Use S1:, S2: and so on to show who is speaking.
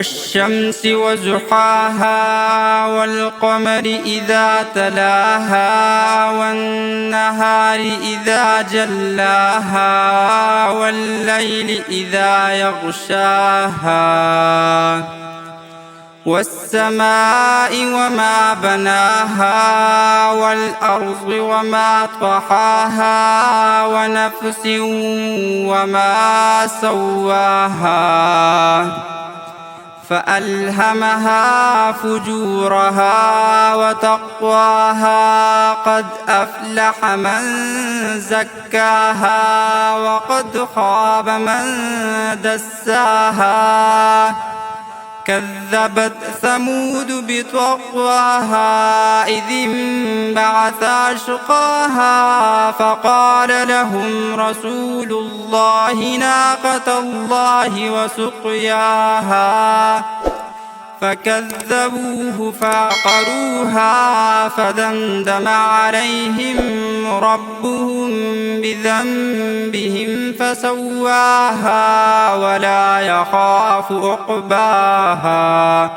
S1: والشمس وضحاها والقمر إذا تلاها والنهار إذا جلاها والليل إذا يغشاها والسماء وما بناها والأرض وما طحاها ونفس وما سواها فألهمها فجورها وتقواها قد أفلح من زكاها وقد خاب من دساها كذبت ثمود بطغواها إذ انبعث أشقاها فقال لهم رسول الله ناقة الله وسقياها فكذبوه فعقروها فدمدم عليهم ربهم بذنبهم فسواها ولا يخاف عقباها